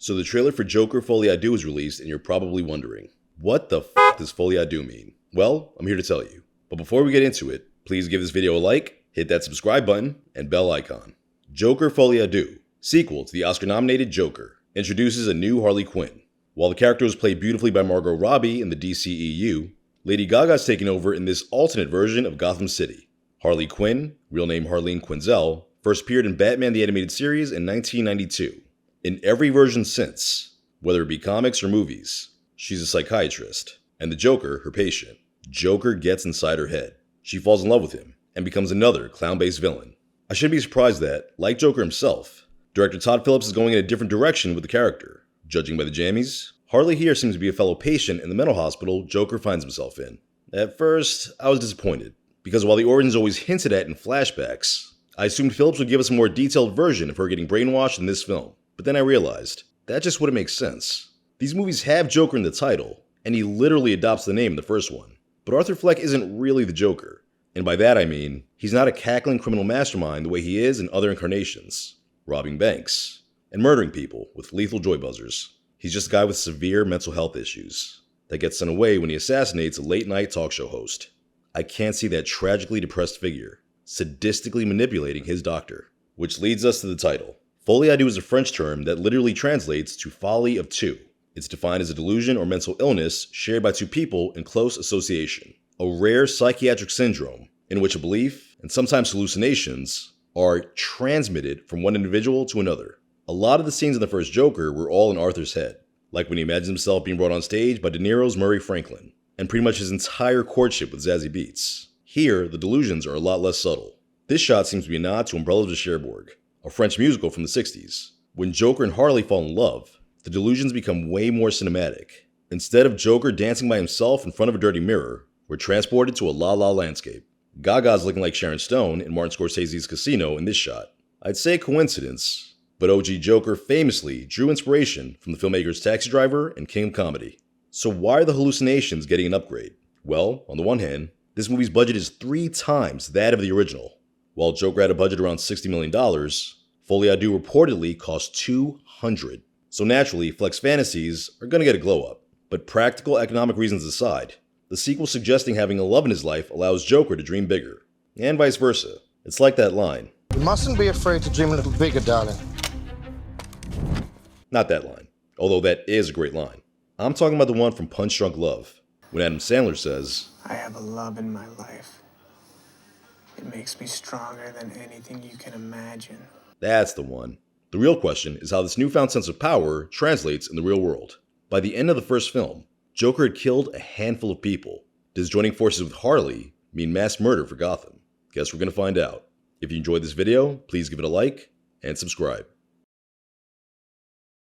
So the trailer for Joker Folie Deux was released, and you're probably wondering, what the f does Folie Deux mean? Well, I'm here to tell you. But before we get into it, please give this video a like, hit that subscribe button, and bell icon. Joker Folie Deux, sequel to the Oscar-nominated Joker, introduces a new Harley Quinn. While the character was played beautifully by Margot Robbie in the DCEU, Lady Gaga is taking over in this alternate version of Gotham City. Harley Quinn, real name Harleen Quinzel, first appeared in Batman the Animated Series in 1992. In every version since, whether it be comics or movies, she's a psychiatrist, and the Joker her patient. Joker gets inside her head. She falls in love with him, and becomes another clown-based villain. I shouldn't be surprised that, like Joker himself, director Todd Phillips is going in a different direction with the character. Judging by the jammies, Harley here seems to be a fellow patient in the mental hospital Joker finds himself in. At first, I was disappointed, because while the origin is always hinted at in flashbacks, I assumed Phillips would give us a more detailed version of her getting brainwashed in this film. But then I realized, that just wouldn't make sense. These movies have Joker in the title, and he literally adopts the name in the first one. But Arthur Fleck isn't really the Joker. And by that I mean, he's not a cackling criminal mastermind the way he is in other incarnations, robbing banks, and murdering people with lethal joy buzzers. He's just a guy with severe mental health issues that gets sent away when he assassinates a late-night talk show host. I can't see that tragically depressed figure sadistically manipulating his doctor. Which leads us to the title. Folie Deux is a French term that literally translates to folly of two. It's defined as a delusion or mental illness shared by two people in close association. A rare psychiatric syndrome in which a belief, and sometimes hallucinations, are transmitted from one individual to another. A lot of the scenes in the first Joker were all in Arthur's head, like when he imagines himself being brought on stage by De Niro's Murray Franklin, and pretty much his entire courtship with Zazie Beetz. Here, the delusions are a lot less subtle. This shot seems to be a nod to Umbrellas de Cherbourg, a French musical from the 60s. When Joker and Harley fall in love, the delusions become way more cinematic. Instead of Joker dancing by himself in front of a dirty mirror, we're transported to a la-la landscape. Gaga's looking like Sharon Stone in Martin Scorsese's Casino in this shot. I'd say coincidence, but OG Joker famously drew inspiration from the filmmaker's Taxi Driver and King of Comedy. So why are the hallucinations getting an upgrade? Well, on the one hand, this movie's budget is 3 times that of the original. While Joker had a budget around $60 million, Folie Deux reportedly cost $200. So naturally, Fleck's fantasies are gonna get a glow up. But practical economic reasons aside, the sequel suggesting having a love in his life allows Joker to dream bigger. And vice versa. It's like that line. You mustn't be afraid to dream a little bigger, darling. Not that line, although that is a great line. I'm talking about the one from Punch Drunk Love, when Adam Sandler says, I have a love in my life. It makes me stronger than anything you can imagine. That's the one. The real question is how this newfound sense of power translates in the real world. By the end of the first film, Joker had killed a handful of people. Does joining forces with Harley mean mass murder for Gotham? Guess we're gonna find out. If you enjoyed this video, please give it a like and subscribe.